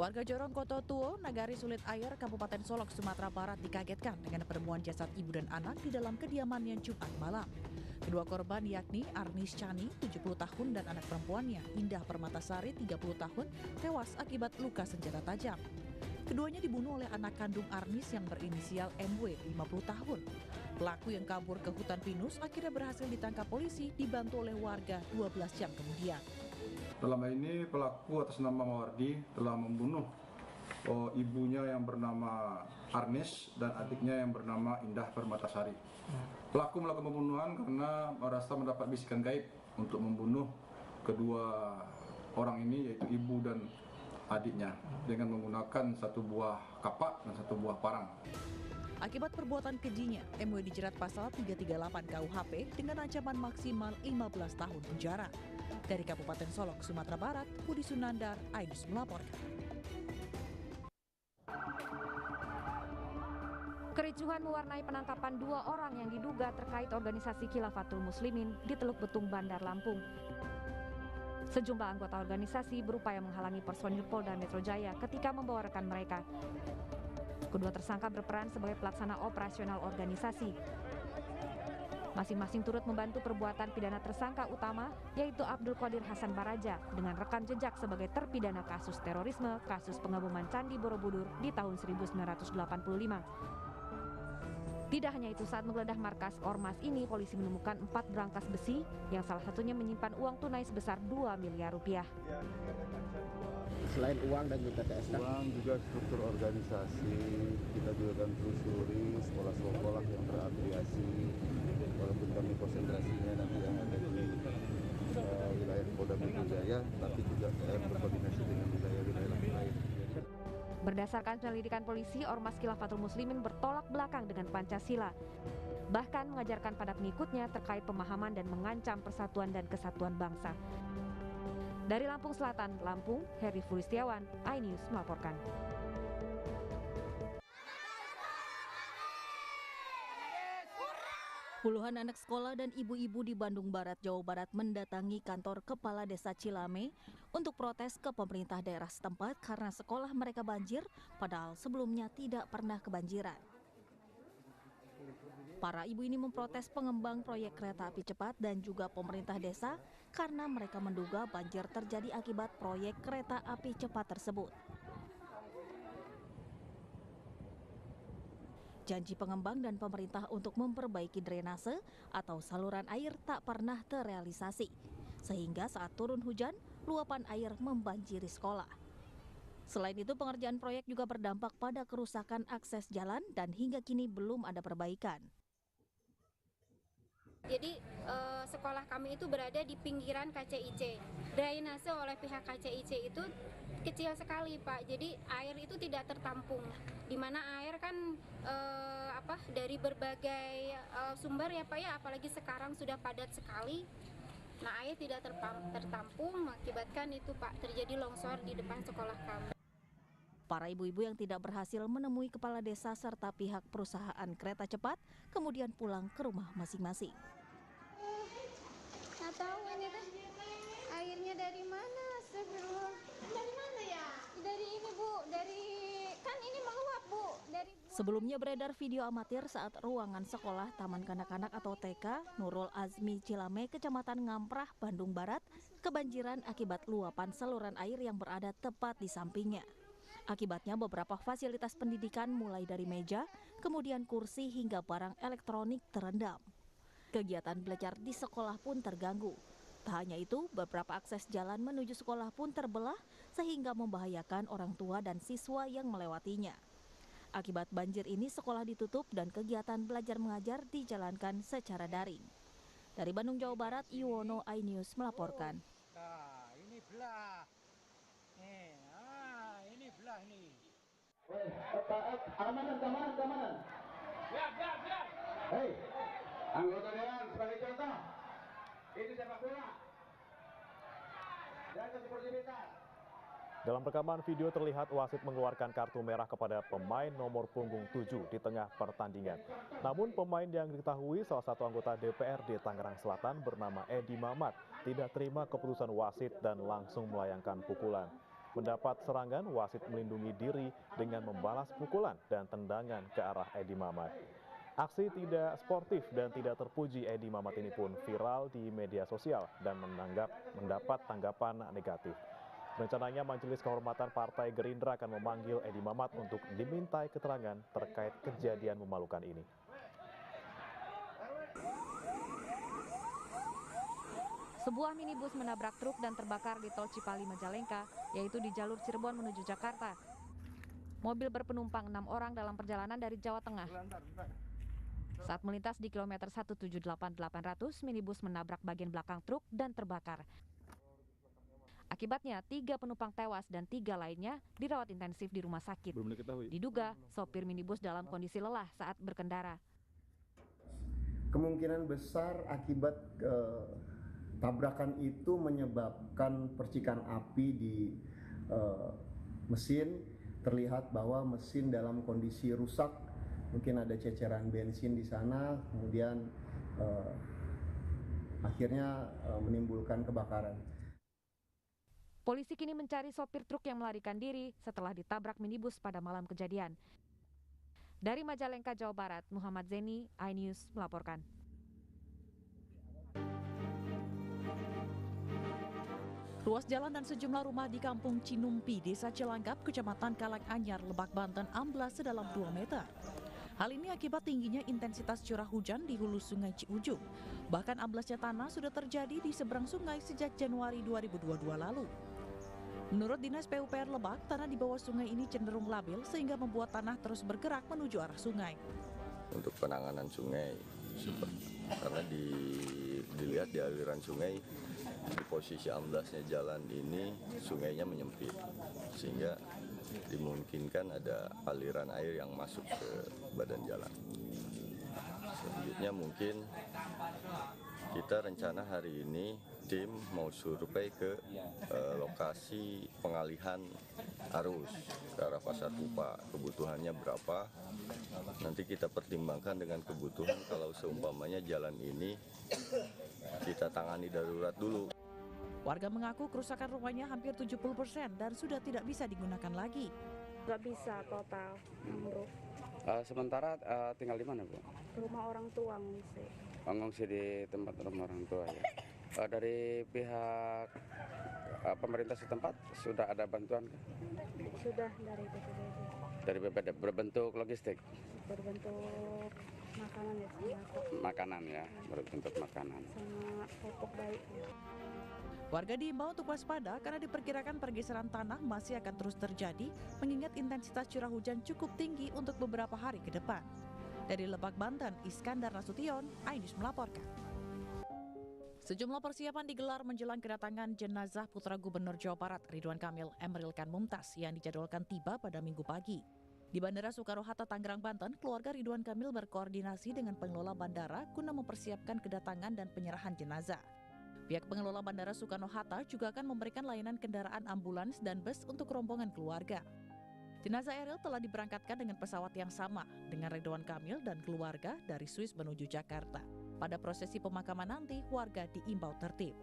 Warga Jorong Koto Tuo, Nagari Sulit Air, Kabupaten Solok, Sumatera Barat dikagetkan dengan penemuan jasad ibu dan anak di dalam kediamannya Jumat malam. Kedua korban yakni Arnis Chani, 70 tahun, dan anak perempuannya, Indah Permatasari, 30 tahun, tewas akibat luka senjata tajam. Keduanya dibunuh oleh anak kandung Arnis yang berinisial MW, 50 tahun. Pelaku yang kabur ke hutan pinus akhirnya berhasil ditangkap polisi dibantu oleh warga 12 jam kemudian. Selama ini pelaku atas nama Mawardi telah membunuh ibunya yang bernama Arnis dan adiknya yang bernama Indah Permatasari. Pelaku melakukan pembunuhan karena merasa mendapat bisikan gaib untuk membunuh kedua orang ini, yaitu ibu dan adiknya, dengan menggunakan satu buah kapak dan satu buah parang. Akibat perbuatan kejinya, MW dijerat pasal 338 KUHP dengan ancaman maksimal 15 tahun penjara. Dari Kabupaten Solok, Sumatera Barat, Budi Sunandar, Ainus melaporkan. Kericuhan mewarnai penangkapan dua orang yang diduga terkait organisasi Khilafatul Muslimin di Teluk Betung, Bandar Lampung. Sejumlah anggota organisasi berupaya menghalangi personil Polda Metro Jaya ketika membawa rekan mereka. Kedua tersangka berperan sebagai pelaksana operasional organisasi. Masing-masing turut membantu perbuatan pidana tersangka utama, yaitu Abdul Qadir Hasan Baraja, dengan rekam jejak sebagai terpidana kasus terorisme, kasus pengeboman Candi Borobudur di tahun 1985. Tidak hanya itu, saat menggeledah markas Ormas ini, polisi menemukan 4 berangkas besi yang salah satunya menyimpan uang tunai sebesar 2 miliar rupiah. Selain uang dan juga TSK? Uang juga struktur organisasi, kita juga akan telusuri sekolah-sekolah yang terafiliasi, walaupun kami konsentrasinya nanti yang ada di wilayah Polda Metro Jaya, tapi juga berkoordinasi dengan wilayah-wilayah lain. Berdasarkan penyelidikan polisi, Ormas Khilafatul Muslimin bertolak belakang dengan Pancasila. Bahkan mengajarkan pada pengikutnya terkait pemahaman dan mengancam persatuan dan kesatuan bangsa. Dari Lampung Selatan, Lampung, Heri Fulistiawan, iNews melaporkan. Puluhan anak sekolah dan ibu-ibu di Bandung Barat, Jawa Barat mendatangi kantor Kepala Desa Cilame untuk protes ke pemerintah daerah setempat karena sekolah mereka banjir, padahal sebelumnya tidak pernah kebanjiran. Para ibu ini memprotes pengembang proyek kereta api cepat dan juga pemerintah desa karena mereka menduga banjir terjadi akibat proyek kereta api cepat tersebut. Janji pengembang dan pemerintah untuk memperbaiki drainase atau saluran air tak pernah terrealisasi, sehingga saat turun hujan, luapan air membanjiri sekolah. Selain itu, pengerjaan proyek juga berdampak pada kerusakan akses jalan dan hingga kini belum ada perbaikan. Jadi sekolah kami itu berada di pinggiran KCIC. Drainase oleh pihak KCIC itu kecil sekali, Pak. Jadi air itu tidak tertampung. Di mana air kan dari berbagai sumber ya, Pak ya, apalagi sekarang sudah padat sekali. Nah, air tidak tertampung mengakibatkan itu, Pak, terjadi longsor di depan sekolah kami. Para ibu-ibu yang tidak berhasil menemui kepala desa serta pihak perusahaan kereta cepat kemudian pulang ke rumah masing-masing. Nggak tahu ini teh airnya dari mana? Dari mana ya? Dari ini, Bu. Kan ini meluap, Bu. Sebelumnya beredar video amatir saat ruangan sekolah Taman Kanak-kanak atau TK Nurul Azmi Cilame, Kecamatan Ngamprah, Bandung Barat, kebanjiran akibat luapan saluran air yang berada tepat di sampingnya. Akibatnya beberapa fasilitas pendidikan mulai dari meja, kemudian kursi hingga barang elektronik terendam. Kegiatan belajar di sekolah pun terganggu. Tak hanya itu, beberapa akses jalan menuju sekolah pun terbelah sehingga membahayakan orang tua dan siswa yang melewatinya. Akibat banjir ini, sekolah ditutup dan kegiatan belajar mengajar dijalankan secara daring. Dari Bandung, Jawa Barat, Yuwono, iNews melaporkan. Nah, ini belah. Ini belah nih. Keamanan. Biar. Hei, anggota dewan sebagai contoh. Ini sepak bola. Jaga sportivitas. Dalam rekaman video terlihat wasit mengeluarkan kartu merah kepada pemain nomor punggung 7 di tengah pertandingan. Namun pemain yang diketahui salah satu anggota DPRD Tangerang Selatan bernama Edi Mamat tidak terima keputusan wasit dan langsung melayangkan pukulan. Mendapat serangan, wasit melindungi diri dengan membalas pukulan dan tendangan ke arah Edi Mamat. Aksi tidak sportif dan tidak terpuji Edi Mamat ini pun viral di media sosial dan mendapat tanggapan negatif. Rencananya Majelis Kehormatan Partai Gerindra akan memanggil Edi Mamat untuk dimintai keterangan terkait kejadian memalukan ini. Sebuah minibus menabrak truk dan terbakar di tol Cipali Majalengka, yaitu di jalur Cirebon menuju Jakarta. Mobil berpenumpang 6 orang dalam perjalanan dari Jawa Tengah. Saat melintas di kilometer 178.800, minibus menabrak bagian belakang truk dan terbakar. Akibatnya, 3 penumpang tewas dan 3 lainnya dirawat intensif di rumah sakit. Diduga, sopir minibus dalam kondisi lelah saat berkendara. Kemungkinan besar akibat tabrakan itu menyebabkan percikan api di mesin. Terlihat bahwa mesin dalam kondisi rusak, mungkin ada ceceran bensin di sana, kemudian akhirnya menimbulkan kebakaran. Polisi kini mencari sopir truk yang melarikan diri setelah ditabrak minibus pada malam kejadian. Dari Majalengka, Jawa Barat, Muhammad Zeni, iNews melaporkan. Ruas jalan dan sejumlah rumah di Kampung Cinumpi, Desa Cilangkap, Kecamatan Karanganyar, Lebak, Banten amblas sedalam 2 meter. Hal ini akibat tingginya intensitas curah hujan di hulu Sungai Ciujung. Bahkan amblasnya tanah sudah terjadi di seberang sungai sejak Januari 2022 lalu. Menurut Dinas PUPR Lebak, tanah di bawah sungai ini cenderung labil sehingga membuat tanah terus bergerak menuju arah sungai. Untuk penanganan sungai, karena dilihat di aliran sungai, di posisi amblasnya jalan ini sungainya menyempit sehingga dimungkinkan ada aliran air yang masuk ke badan jalan. Selanjutnya mungkin kita rencana hari ini tim mau survei ke lokasi pengalihan arus ke arah Pasar Kupa. Kebutuhannya berapa? Nanti kita pertimbangkan dengan kebutuhan kalau seumpamanya jalan ini kita tangani darurat dulu. Warga mengaku kerusakan rumahnya hampir 70% dan sudah tidak bisa digunakan lagi. Nggak bisa total, ambruk. Sementara tinggal di mana, Bu? Rumah orang tua ngungsi. Ngungsi di tempat rumah orang tua ya. Dari pihak pemerintah setempat sudah ada bantuan? Sudah dari BPBD. Dari BPBD berbentuk logistik? Berbentuk makanan ya, makanan ya, berbentuk makanan. Sama popok bayi ya. Warga diimbau untuk waspada karena diperkirakan pergeseran tanah masih akan terus terjadi mengingat intensitas curah hujan cukup tinggi untuk beberapa hari ke depan. Dari Lebak, Banten, Iskandar Nasution, iNews melaporkan. Sejumlah persiapan digelar menjelang kedatangan jenazah putra Gubernur Jawa Barat Ridwan Kamil Emeril Kan Mumtaz yang dijadwalkan tiba pada Minggu pagi. Di Bandara Soekarno-Hatta, Tangerang, Banten, keluarga Ridwan Kamil berkoordinasi dengan pengelola bandara guna mempersiapkan kedatangan dan penyerahan jenazah. Pihak pengelola Bandara Soekarno-Hatta juga akan memberikan layanan kendaraan ambulans dan bus untuk rombongan keluarga. Jenazah Eril telah diberangkatkan dengan pesawat yang sama dengan Ridwan Kamil dan keluarga dari Swiss menuju Jakarta. Pada prosesi pemakaman nanti, warga diimbau tertib.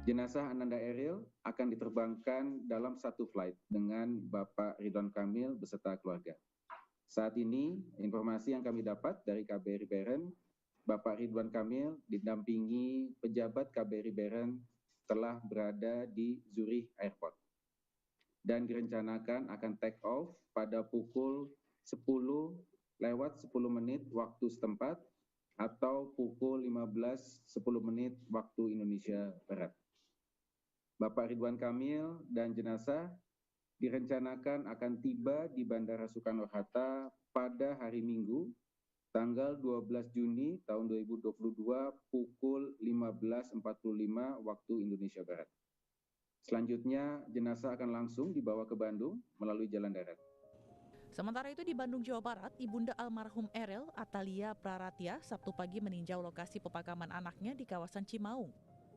Jenazah Ananda Eril akan diterbangkan dalam satu flight dengan Bapak Ridwan Kamil beserta keluarga. Saat ini, informasi yang kami dapat dari KBRI Beren, Bapak Ridwan Kamil didampingi pejabat KBRI Beren telah berada di Zurich Airport dan direncanakan akan take off pada pukul 10:10 waktu setempat atau pukul 15:10 waktu Indonesia Barat. Bapak Ridwan Kamil dan jenazah direncanakan akan tiba di Bandara Soekarno-Hatta pada hari Minggu tanggal 12 Juni tahun 2022 pukul 15.45 waktu Indonesia Barat. Selanjutnya, jenazah akan langsung dibawa ke Bandung melalui jalan darat. Sementara itu di Bandung, Jawa Barat, Ibunda almarhum Eril, Atalia Praratya, Sabtu pagi meninjau lokasi pemakaman anaknya di kawasan Cimaung.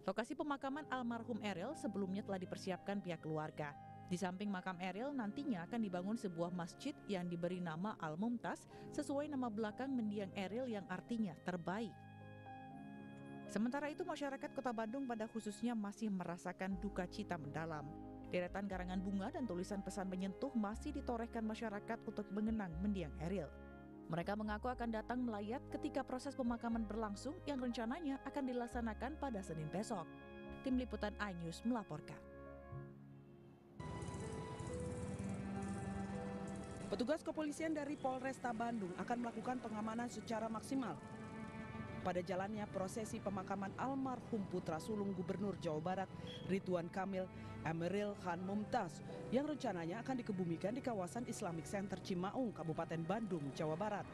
Lokasi pemakaman almarhum Eril sebelumnya telah dipersiapkan pihak keluarga. Di samping makam Eril, nantinya akan dibangun sebuah masjid yang diberi nama Al-Mumtaz sesuai nama belakang mendiang Eril yang artinya terbaik. Sementara itu, masyarakat Kota Bandung pada khususnya masih merasakan duka cita mendalam. Deretan karangan bunga dan tulisan pesan menyentuh masih ditorehkan masyarakat untuk mengenang mendiang Eril. Mereka mengaku akan datang melayat ketika proses pemakaman berlangsung yang rencananya akan dilaksanakan pada Senin besok. Tim Liputan iNews melaporkan. Petugas kepolisian dari Polresta Bandung akan melakukan pengamanan secara maksimal pada jalannya prosesi pemakaman almarhum putra sulung Gubernur Jawa Barat Ridwan Kamil Emeril Khan Mumtaz yang rencananya akan dikebumikan di kawasan Islamic Center Cimaung, Kabupaten Bandung, Jawa Barat.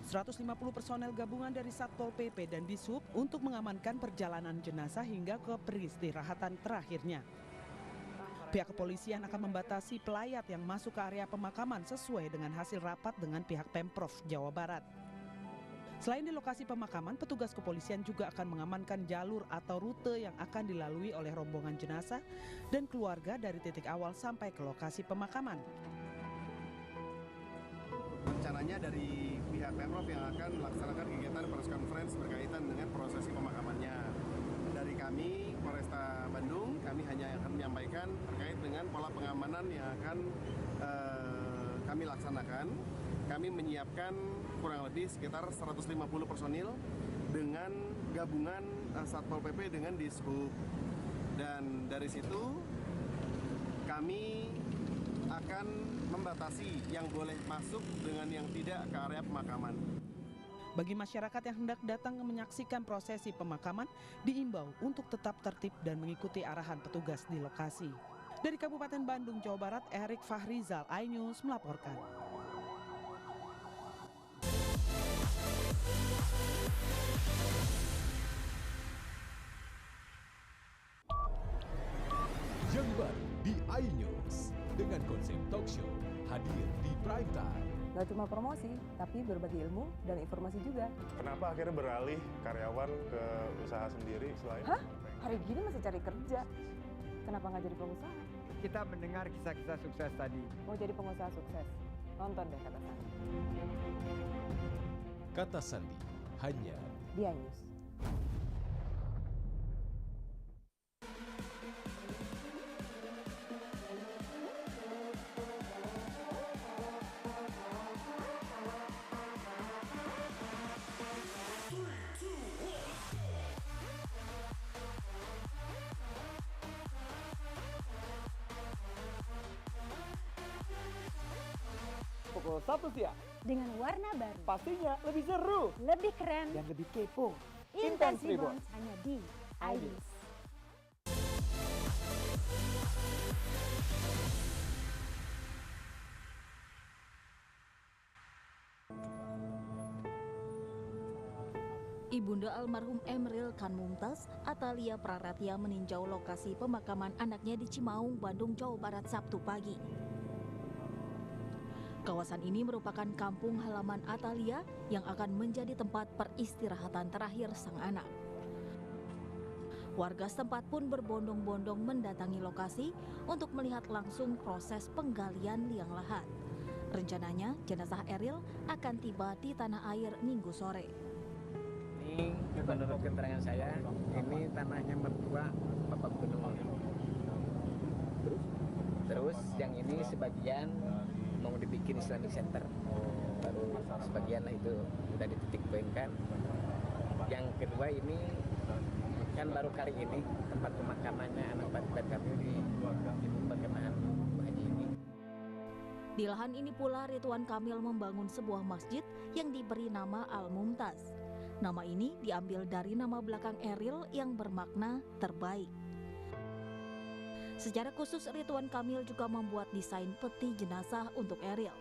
150 personel gabungan dari Satpol PP dan Dishub untuk mengamankan perjalanan jenazah hingga ke peristirahatan terakhirnya. Pihak kepolisian akan membatasi pelayat yang masuk ke area pemakaman sesuai dengan hasil rapat dengan pihak Pemprov Jawa Barat. Selain di lokasi pemakaman, petugas kepolisian juga akan mengamankan jalur atau rute yang akan dilalui oleh rombongan jenazah dan keluarga dari titik awal sampai ke lokasi pemakaman. Rencananya dari pihak Pemprov yang akan melaksanakan kegiatan press conference berkaitan dengan prosesi pemakamannya. Dari kami, Polresta Bandung, kami hanya akan menyampaikan terkait dengan pola pengamanan yang akan kami laksanakan. Kami menyiapkan kurang lebih sekitar 150 personil dengan gabungan Satpol PP dengan Dishub. Dan dari situ kami akan membatasi yang boleh masuk dengan yang tidak ke area pemakaman. Bagi masyarakat yang hendak datang menyaksikan prosesi pemakaman, diimbau untuk tetap tertib dan mengikuti arahan petugas di lokasi. Dari Kabupaten Bandung, Jawa Barat, Erik Fahrizal, iNews melaporkan. Yang baru di iNews dengan konsep talk show hadir di prime time. Gak cuma promosi, tapi berbagi ilmu dan informasi juga. Kenapa akhirnya beralih karyawan ke usaha sendiri selain? Hah? Hari gini masih cari kerja. Kenapa nggak jadi pengusaha? Kita mendengar kisah-kisah sukses tadi. Mau jadi pengusaha sukses? Nonton deh Kata Sandi. Kata Sandi, hanya di iNews. Pukul 1 siang. Dengan warna baru. Pastinya lebih seru. Lebih keren. Dan lebih kepo. Intense Reborn hanya di iNews. Ibunda almarhum Emeril Khan Mumtaz, Atalia Praratia meninjau lokasi pemakaman anaknya di Cimaung, Bandung, Jawa Barat Sabtu pagi. Kawasan ini merupakan kampung halaman Atalia yang akan menjadi tempat peristirahatan terakhir sang anak. Warga setempat pun berbondong-bondong mendatangi lokasi untuk melihat langsung proses penggalian liang lahat. Rencananya jenazah Eril akan tiba di tanah air Minggu sore. Ini menurut keterangan saya, ini tanahnya mertua Bapak Gubernur. Terus yang ini sebagian mau dibikin Islamic Center, baru sebagian lah itu udah dititik poinkan. Yang kedua ini kan baru kali ini tempat pemakamannya anak balita kami di pemakaman Haji ini. Di lahan ini pula Ridwan Kamil membangun sebuah masjid yang diberi nama Al-Mumtaz. Nama ini diambil dari nama belakang Eril yang bermakna terbaik. Secara khusus Ridwan Kamil juga membuat desain peti jenazah untuk Eril.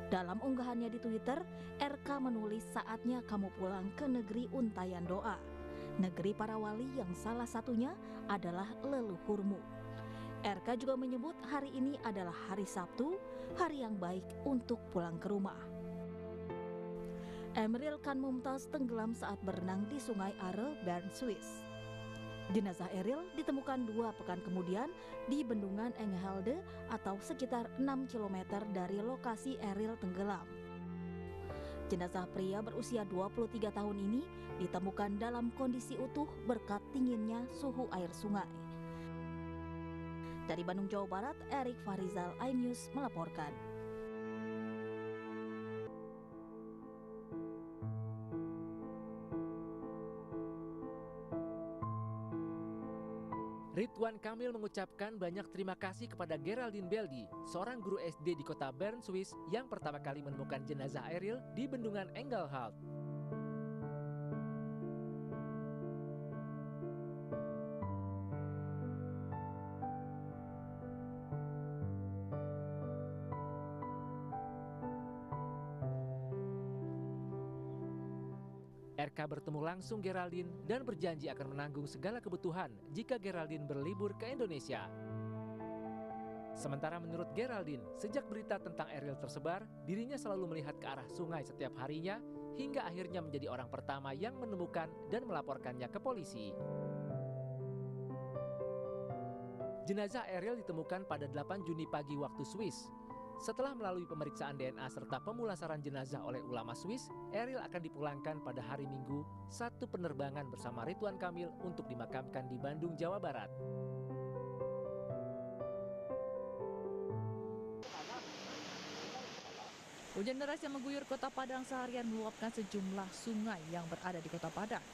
Dalam unggahannya di Twitter, RK menulis saatnya kamu pulang ke negeri untayan doa. Negeri para wali yang salah satunya adalah leluhurmu. RK juga menyebut hari ini adalah hari Sabtu, hari yang baik untuk pulang ke rumah. Emeril Khan Mumtaz tenggelam saat berenang di Sungai Are, Bern, Swiss. Jenazah Eril ditemukan 2 pekan kemudian di Bendungan Enghelde atau sekitar 6 km dari lokasi Eril tenggelam. Jenazah pria berusia 23 tahun ini ditemukan dalam kondisi utuh berkat dinginnya suhu air sungai. Dari Bandung, Jawa Barat, Erik Farizal, iNews melaporkan. Ridwan Kamil mengucapkan banyak terima kasih kepada Geraldine Beldi, seorang guru SD di kota Bern, Swiss yang pertama kali menemukan jenazah Eril di bendungan Engelhalt. RK bertemu langsung Geraldine dan berjanji akan menanggung segala kebutuhan jika Geraldine berlibur ke Indonesia. Sementara menurut Geraldine, sejak berita tentang Eril tersebar, dirinya selalu melihat ke arah sungai setiap harinya hingga akhirnya menjadi orang pertama yang menemukan dan melaporkannya ke polisi. Jenazah Eril ditemukan pada 8 Juni pagi waktu Swiss. Setelah melalui pemeriksaan DNA serta pemulasaran jenazah oleh ulama Swiss, Eril akan dipulangkan pada hari Minggu, satu penerbangan bersama Ridwan Kamil untuk dimakamkan di Bandung, Jawa Barat. Hujan deras yang mengguyur kota Padang seharian meluapkan sejumlah sungai yang berada di kota Padang.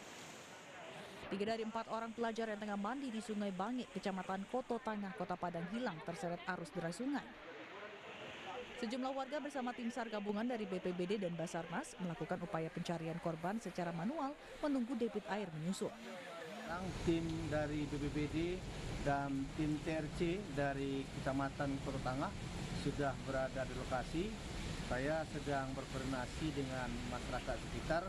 3 dari 4 orang pelajar yang tengah mandi di Sungai Bangik, Kecamatan Koto Tangah, Kota Padang hilang terseret arus deras sungai. Sejumlah warga bersama tim SAR gabungan dari BPBD dan Basarnas melakukan upaya pencarian korban secara manual menunggu debit air menyusut. Tim dari BPBD dan tim TRC dari Kecamatan Koto Tangah sudah berada di lokasi. Saya sedang berkoordinasi dengan masyarakat sekitar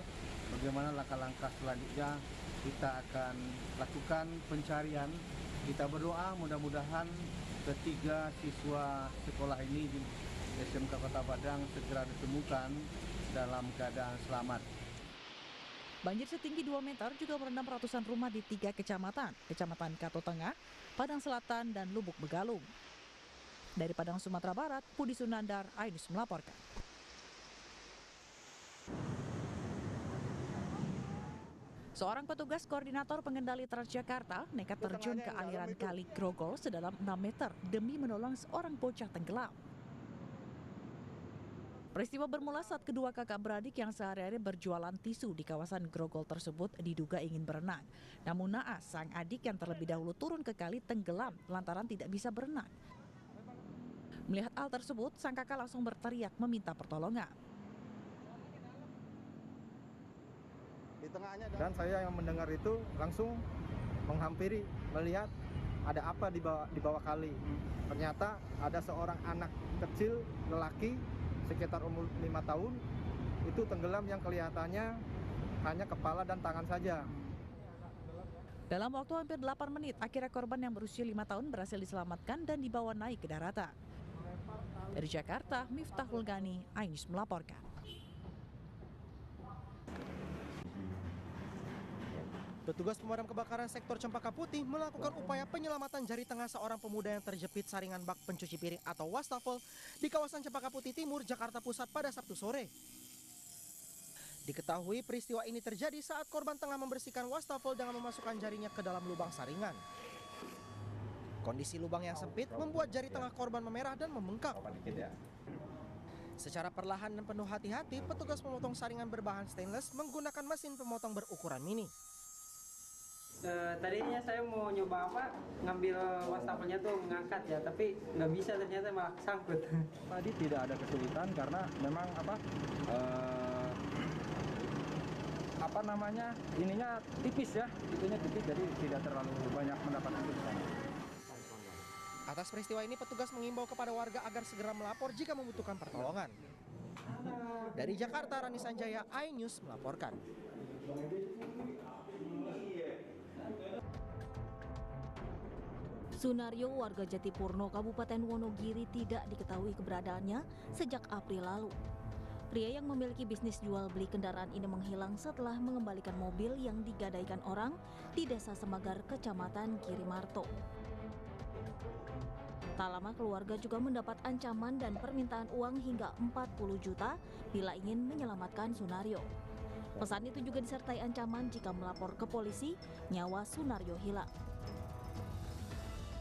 bagaimana langkah-langkah selanjutnya kita akan lakukan pencarian. Kita berdoa mudah-mudahan ketiga siswa sekolah ini di SMK Kota Padang segera ditemukan dalam keadaan selamat. Banjir setinggi 2 meter juga merendam ratusan rumah di 3 kecamatan, Kecamatan Kato Tengah, Padang Selatan, dan Lubuk Begalung. Dari Padang, Sumatera Barat, Budi Sunandar, iNews melaporkan. Seorang petugas koordinator pengendali Transjakarta nekat terjun ke aliran Kali Grogol sedalam 6 meter demi menolong seorang bocah tenggelam. Peristiwa bermula saat kedua kakak beradik yang sehari-hari berjualan tisu di kawasan Grogol tersebut diduga ingin berenang. Namun naas, sang adik yang terlebih dahulu turun ke kali tenggelam lantaran tidak bisa berenang. Melihat hal tersebut, sang kakak langsung berteriak meminta pertolongan. Dan saya yang mendengar itu langsung menghampiri, melihat ada apa di bawah kali. Ternyata ada seorang anak kecil lelaki sekitar umur 5 tahun itu tenggelam yang kelihatannya hanya kepala dan tangan saja. Dalam waktu hampir 8 menit, akhirnya korban yang berusia 5 tahun berhasil diselamatkan dan dibawa naik ke daratan. Dari Jakarta, Miftahul Gani, iNews melaporkan. Petugas pemadam kebakaran sektor Cempaka Putih melakukan upaya penyelamatan jari tengah seorang pemuda yang terjepit saringan bak pencuci piring atau wastafel di kawasan Cempaka Putih Timur, Jakarta Pusat pada Sabtu sore. Diketahui peristiwa ini terjadi saat korban tengah membersihkan wastafel dengan memasukkan jarinya ke dalam lubang saringan. Kondisi lubang yang sempit membuat jari tengah korban memerah dan membengkak. Secara perlahan dan penuh hati-hati, petugas memotong saringan berbahan stainless menggunakan mesin pemotong berukuran mini. Tadinya saya mau nyoba ngambil wastafelnya tuh ngangkat ya, tapi nggak bisa, ternyata malah sangkut. Tadi tidak ada kesulitan karena memang ininya tipis ya, itunya tipis, jadi tidak terlalu banyak mendapatkan kesulitan. Atas peristiwa ini petugas mengimbau kepada warga agar segera melapor jika membutuhkan pertolongan. Dari Jakarta, Rani Sanjaya, iNews melaporkan. Sunario, warga Jatipurno, Kabupaten Wonogiri, tidak diketahui keberadaannya sejak April lalu. Pria yang memiliki bisnis jual beli kendaraan ini menghilang setelah mengembalikan mobil yang digadaikan orang di Desa Semagar, Kecamatan Girimarto. Tak lama keluarga juga mendapat ancaman dan permintaan uang hingga 40 juta bila ingin menyelamatkan Sunario. Pesan itu juga disertai ancaman jika melapor ke polisi, nyawa Sunario hilang.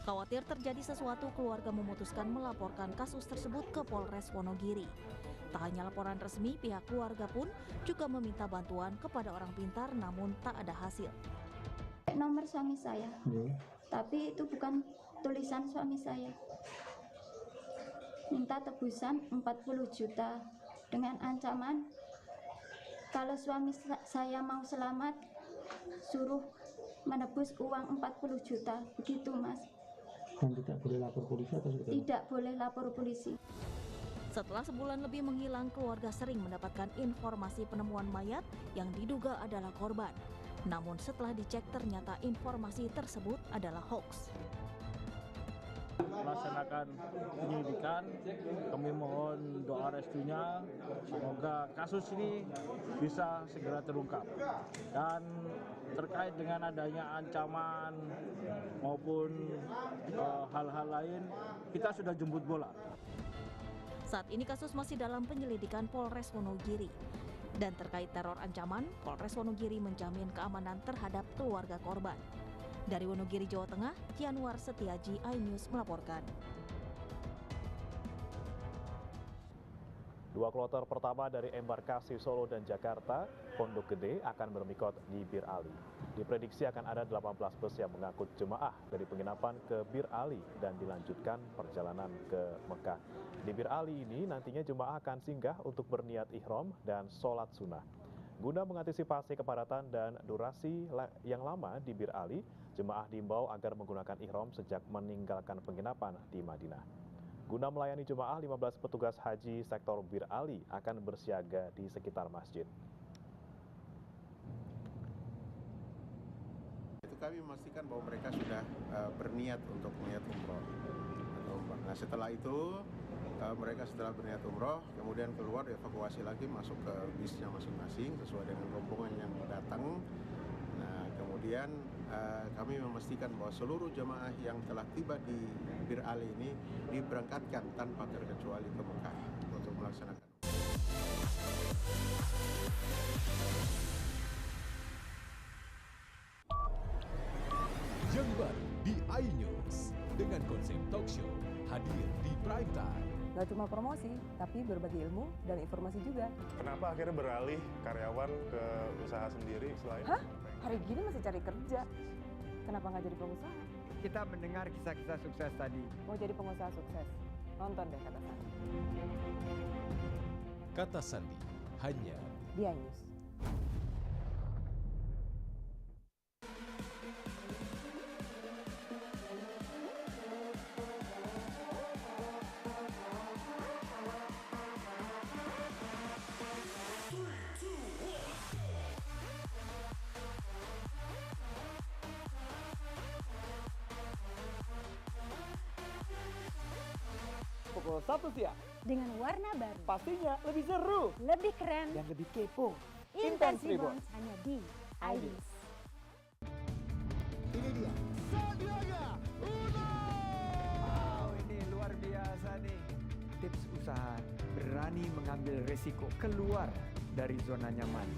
Khawatir terjadi sesuatu, keluarga memutuskan melaporkan kasus tersebut ke Polres Wonogiri. Tak hanya laporan resmi, pihak keluarga pun juga meminta bantuan kepada orang pintar, namun tak ada hasil. Nomor suami saya, tapi itu bukan tulisan suami saya. Minta tebusan 40 juta dengan ancaman kalau suami saya mau selamat suruh menebus uang 40 juta, begitu Mas. Dan tidak boleh lapor polisi atau seperti apa? Tidak boleh lapor polisi. Setelah sebulan lebih menghilang, keluarga sering mendapatkan informasi penemuan mayat yang diduga adalah korban. Namun setelah dicek ternyata informasi tersebut adalah hoax. Melaksanakan penyelidikan, kami mohon doa restunya, semoga kasus ini bisa segera terungkap. Dan terkait dengan adanya ancaman maupun hal-hal lain, kita sudah jemput bola. Saat ini kasus masih dalam penyelidikan Polres Wonogiri. Dan terkait teror ancaman, Polres Wonogiri menjamin keamanan terhadap keluarga korban. Dari Wonogiri, Jawa Tengah, Tianwar Setiaji, iNews melaporkan. Dua kloter pertama dari embarkasi Solo dan Jakarta, Pondok Gede akan bermikot di Bir Ali. Diprediksi akan ada 18 bus yang mengangkut jemaah dari penginapan ke Bir Ali dan dilanjutkan perjalanan ke Mekah. Di Bir Ali ini nantinya jemaah akan singgah untuk berniat ihram dan sholat sunnah. Guna mengantisipasi kepadatan dan durasi yang lama di Bir Ali, jemaah diimbau agar menggunakan ihram sejak meninggalkan penginapan di Madinah. Guna melayani jemaah, 15 petugas haji sektor Bir Ali akan bersiaga di sekitar masjid. Itu kami memastikan bahwa mereka sudah berniat untuk niat umroh. Nah setelah itu mereka setelah berniat umroh kemudian keluar dievakuasi lagi masuk ke bisnya masing-masing sesuai dengan rombongan yang datang. Nah kemudian kami memastikan bahwa seluruh jemaah yang telah tiba di Bir Ali ini diberangkatkan tanpa terkecuali ke Mekah untuk melaksanakan. Jember di iNews dengan konsep talk show hadir di prime time. Gak cuma promosi, tapi berbagi ilmu dan informasi juga. Kenapa akhirnya beralih karyawan ke usaha sendiri selain? Hah? Hari gini masih cari kerja. Kenapa nggak jadi pengusaha? Kita mendengar kisah-kisah sukses tadi. Mau jadi pengusaha sukses? Nonton deh Kata Sandi. Kata Sandi hanya di iNews. Pukul 1 siang. Dengan warna baru. Pastinya lebih seru. Lebih keren. Dan lebih kepo. Intense Rebound hanya di iNews. Ini dia. Sandiaga Uno. Wow, ini luar biasa nih. Tips usaha berani mengambil resiko keluar dari zona nyaman.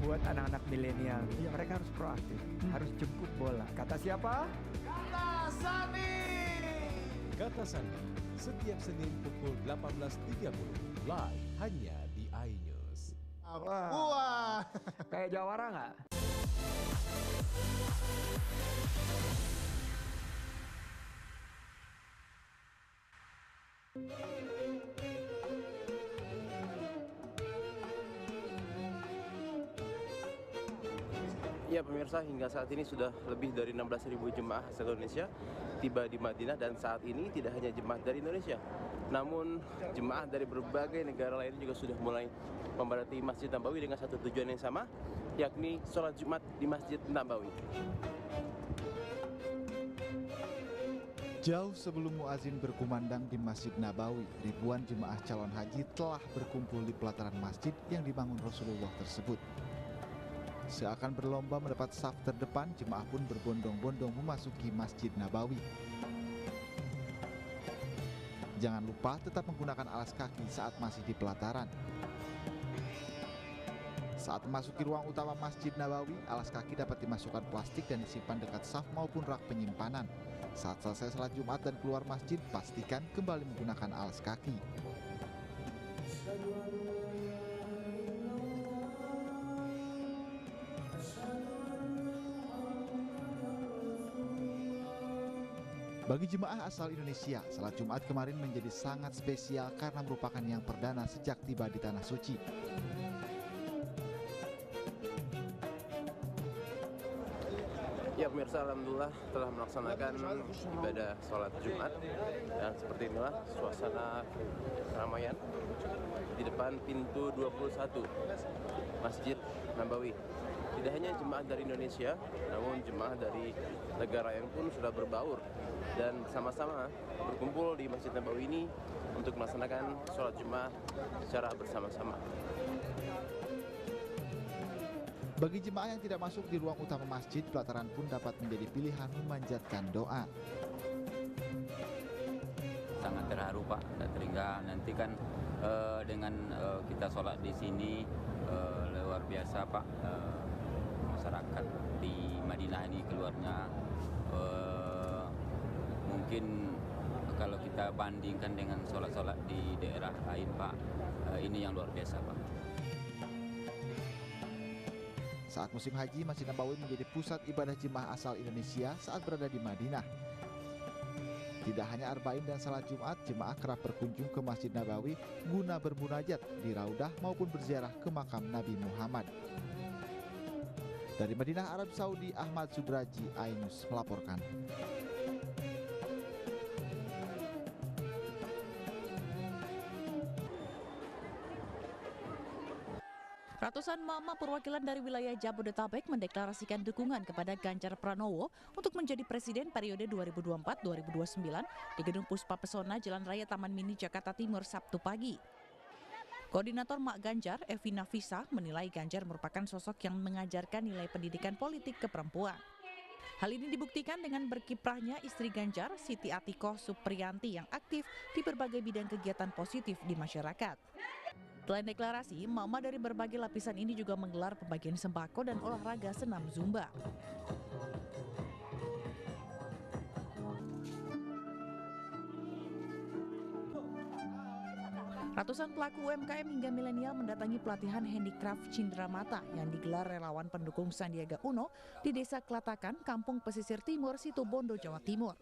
Buat anak-anak milenial, mereka harus proaktif, harus jemput bola. Kata siapa? Kata Sandi. Kata Sandi setiap Senin pukul 18.30 live hanya di iNews. Wah, kayak jawara nggak? Ya pemirsa, hingga saat ini sudah lebih dari 16.000 jemaah asal Indonesia tiba di Madinah, dan saat ini tidak hanya jemaah dari Indonesia, namun jemaah dari berbagai negara lain juga sudah mulai memadati Masjid Nabawi dengan satu tujuan yang sama, yakni sholat Jumat di Masjid Nabawi. Jauh sebelum muazin berkumandang di Masjid Nabawi, ribuan jemaah calon haji telah berkumpul di pelataran masjid yang dibangun Rasulullah tersebut. Seakan berlomba mendapat saf terdepan, jemaah pun berbondong-bondong memasuki Masjid Nabawi. Jangan lupa tetap menggunakan alas kaki saat masih di pelataran. Saat memasuki ruang utama Masjid Nabawi, alas kaki dapat dimasukkan plastik dan disimpan dekat saf maupun rak penyimpanan. Saat selesai salat Jumat dan keluar masjid, pastikan kembali menggunakan alas kaki. Bagi jemaah asal Indonesia, salat Jumat kemarin menjadi sangat spesial karena merupakan yang perdana sejak tiba di Tanah Suci. Ya pemirsa, alhamdulillah telah melaksanakan ibadah sholat Jumat dan seperti inilah suasana keramaian di depan pintu 21 Masjid Nabawi. Tidak hanya jemaah dari Indonesia, namun jemaah dari negara yang pun sudah berbaur dan bersama-sama berkumpul di Masjid Nabawi ini untuk melaksanakan sholat Jumat secara bersama-sama. Bagi jemaah yang tidak masuk di ruang utama masjid, pelataran pun dapat menjadi pilihan memanjatkan doa. Sangat terharu Pak, sehingga nanti kan dengan kita sholat di sini luar biasa Pak. Masyarakat di Madinah ini keluarnya mungkin kalau kita bandingkan dengan sholat-sholat di daerah lain Pak, ini yang luar biasa Pak. Saat musim haji, Masjid Nabawi menjadi pusat ibadah jemaah asal Indonesia saat berada di Madinah. Tidak hanya arba'in dan salat Jumat, jemaah kerap berkunjung ke Masjid Nabawi guna bermunajat di Raudah maupun berziarah ke makam Nabi Muhammad. Dari Madinah, Arab Saudi, Ahmad Sudraji, iNews melaporkan. Ratusan mama perwakilan dari wilayah Jabodetabek mendeklarasikan dukungan kepada Ganjar Pranowo untuk menjadi presiden periode 2024-2029 di Gedung Puspa Pesona Jalan Raya Taman Mini Jakarta Timur Sabtu pagi. Koordinator Mak Ganjar, Evi Nafisa, menilai Ganjar merupakan sosok yang mengajarkan nilai pendidikan politik ke perempuan. Hal ini dibuktikan dengan berkiprahnya istri Ganjar, Siti Atikoh Supriyanti yang aktif di berbagai bidang kegiatan positif di masyarakat. Selain deklarasi, mama dari berbagai lapisan ini juga menggelar pembagian sembako dan olahraga senam Zumba. Ratusan pelaku UMKM hingga milenial mendatangi pelatihan handicraft Cindramata yang digelar relawan pendukung Sandiaga Uno di Desa Klatakan, Kampung Pesisir Timur, Situbondo, Jawa Timur.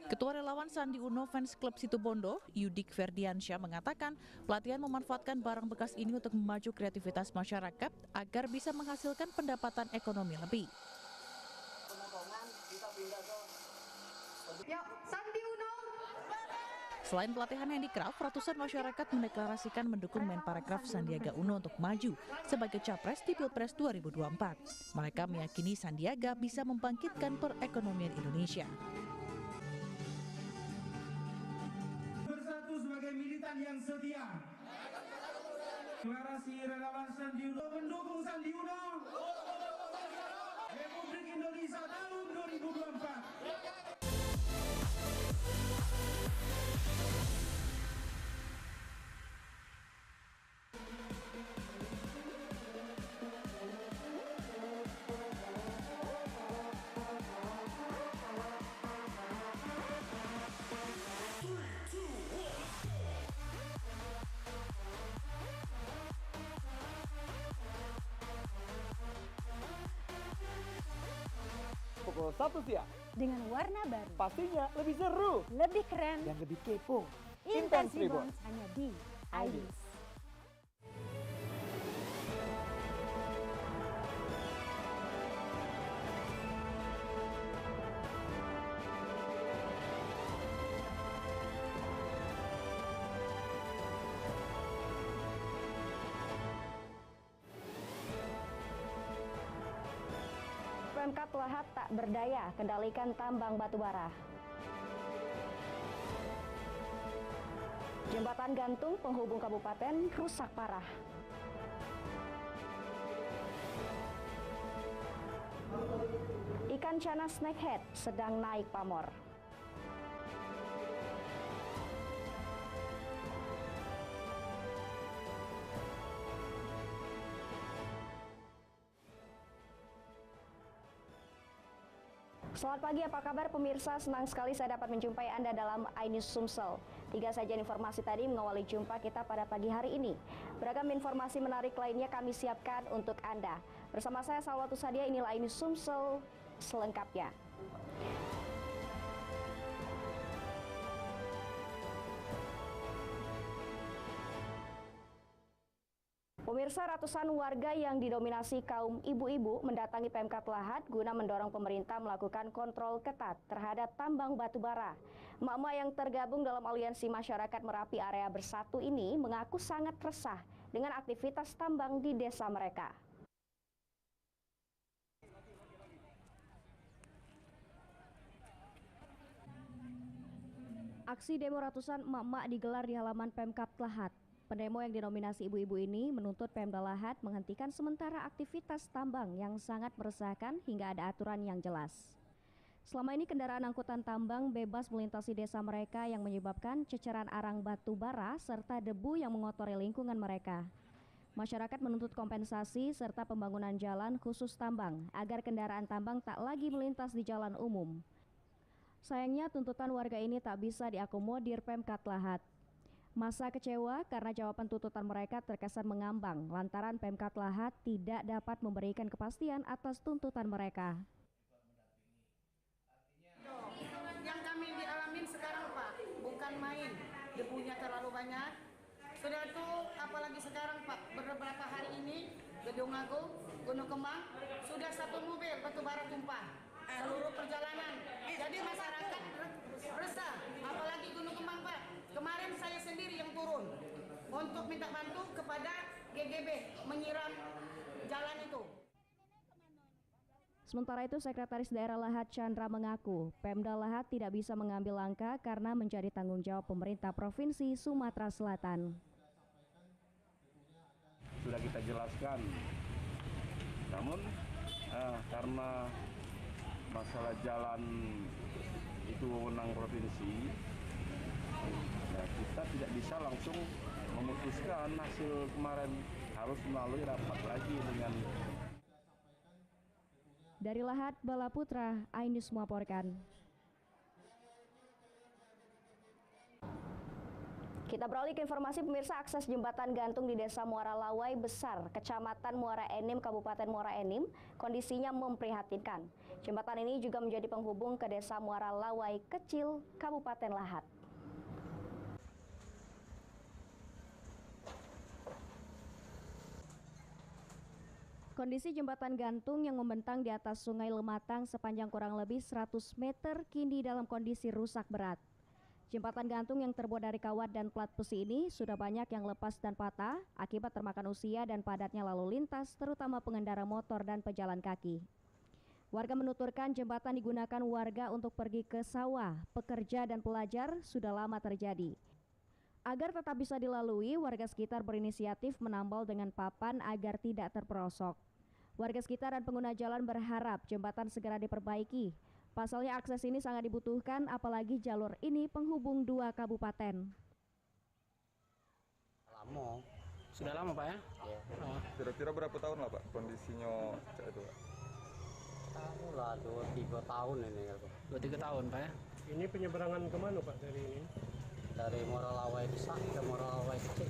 Ketua relawan Sandi Uno Fans Club Situbondo, Yudik Ferdiansyah mengatakan pelatihan memanfaatkan barang bekas ini untuk memacu kreativitas masyarakat agar bisa menghasilkan pendapatan ekonomi lebih. Selain pelatihan handicraft, ratusan masyarakat mendeklarasikan mendukung Menparekraf Sandiaga Uno untuk maju sebagai capres di Pilpres 2024. Mereka meyakini Sandiaga bisa membangkitkan perekonomian Indonesia. Bersatu sebagai militan yang setia. Deklarasi relawan Sandi Uno mendukung Sandi Uno. Republik Indonesia tahun 2024. Pukul 1 siang. Dengan warna baru. Pastinya lebih seru. Lebih keren. Dan lebih kepo. Intense Reborn hanya di iNews. Pemkab Wahab tak berdaya kendalikan tambang batubara. Jembatan gantung penghubung kabupaten rusak parah. Ikan cana snakehead sedang naik pamor. Selamat pagi, apa kabar pemirsa? Senang sekali saya dapat menjumpai Anda dalam iNews Sumsel. 3 saja informasi tadi mengawali jumpa kita pada pagi hari ini. Beragam informasi menarik lainnya kami siapkan untuk Anda. Bersama saya Salwatu Sadia, inilah iNews Sumsel selengkapnya. Pemirsa, ratusan warga yang didominasi kaum ibu-ibu mendatangi Pemkab Lahat guna mendorong pemerintah melakukan kontrol ketat terhadap tambang batu bara. Emak-emak yang tergabung dalam aliansi masyarakat Merapi Area Bersatu ini mengaku sangat resah dengan aktivitas tambang di desa mereka. Aksi demo ratusan emak-emak digelar di halaman Pemkab Lahat. Pendemo yang dinominasi ibu-ibu ini menuntut Pemda Lahat menghentikan sementara aktivitas tambang yang sangat meresahkan hingga ada aturan yang jelas. Selama ini kendaraan angkutan tambang bebas melintasi desa mereka yang menyebabkan ceceran arang batu bara serta debu yang mengotori lingkungan mereka. Masyarakat menuntut kompensasi serta pembangunan jalan khusus tambang agar kendaraan tambang tak lagi melintas di jalan umum. Sayangnya tuntutan warga ini tak bisa diakomodir Pemkab Lahat. Masa kecewa karena jawaban tuntutan mereka terkesan mengambang lantaran Pemkab Lahat tidak dapat memberikan kepastian atas tuntutan mereka. Yang kami dialamin sekarang Pak, bukan main, debunya terlalu banyak. Sudah itu apalagi sekarang Pak, beberapa hari ini Gedung Agung, Gunung Kembang, sudah 1 mobil batu bara tumpah seluruh perjalanan. Jadi masyarakat resah, apalagi Gunung Kembang Pak. Kemarin saya sendiri yang turun untuk minta bantu kepada GGB menyiram jalan itu. Sementara itu, Sekretaris Daerah Lahat Chandra mengaku Pemda Lahat tidak bisa mengambil langkah karena menjadi tanggung jawab pemerintah Provinsi Sumatera Selatan. Sudah kita jelaskan, namun karena masalah jalan itu wewenang provinsi, kita tidak bisa langsung memutuskan hasil kemarin, harus melalui rapat lagi dengan. Dari Lahat, Bala Putra, iNews melaporkan. Kita beralih ke informasi pemirsa. Akses jembatan gantung di Desa Muara Lawai Besar, Kecamatan Muara Enim, Kabupaten Muara Enim, kondisinya memprihatinkan. Jembatan ini juga menjadi penghubung ke Desa Muara Lawai Kecil, Kabupaten Lahat. Kondisi jembatan gantung yang membentang di atas Sungai Lematang sepanjang kurang lebih 100 meter kini dalam kondisi rusak berat. Jembatan gantung yang terbuat dari kawat dan plat besi ini sudah banyak yang lepas dan patah akibat termakan usia dan padatnya lalu lintas, terutama pengendara motor dan pejalan kaki. Warga menuturkan jembatan digunakan warga untuk pergi ke sawah, pekerja dan pelajar sudah lama terjadi. Agar tetap bisa dilalui, warga sekitar berinisiatif menambal dengan papan agar tidak terperosok. Warga sekitar dan pengguna jalan berharap jembatan segera diperbaiki. Pasalnya akses ini sangat dibutuhkan, apalagi jalur ini penghubung 2 kabupaten. Sudah lama Pak ya? Iya. Kira-kira berapa tahun lah Pak kondisinya itu Pak? Tahu lah 2-3 tahun ini. 2-3 tahun Pak ya? Ini penyeberangan kemana Pak dari ini? Dari Muara Lawai Besar ke Muara Lawai Kecil,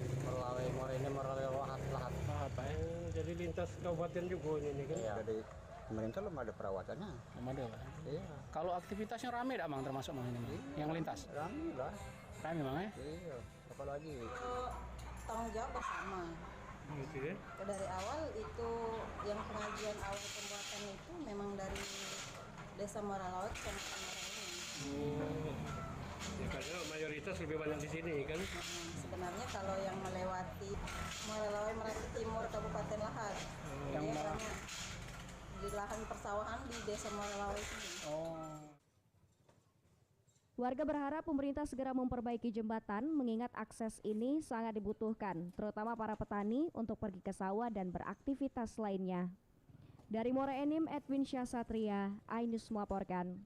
Muara ini Muara Lawai Lahat. Pak ya? Jadi lintas kabupaten juga ini kan? Iya. Jadi pemerintah belum ada perawatannya. Belum ada Pak? Iya. Kalau aktivitasnya ramai tidak Bang, termasuk Bang ini? Yang lintas? Ramai lah. Ramai Bang ya? Iya. Apalagi? Tanggung jawab bersama. Gitu ya? Dari awal itu yang pengajuan awal pembuatan itu memang dari Desa Muara Lawai ke Kecamatan Muara Enim. Ya karena mayoritas lebih banyak di sini kan? Sebenarnya kalau yang melewati Muara Lawai Merapi Timur Kabupaten Lahat, yang banyak di lahan persawahan di Desa Muara Lawai sini. Warga berharap pemerintah segera memperbaiki jembatan mengingat akses ini sangat dibutuhkan, terutama para petani untuk pergi ke sawah dan beraktivitas lainnya. Dari Muara Enim, Edwin Syahsatria, iNews melaporkan.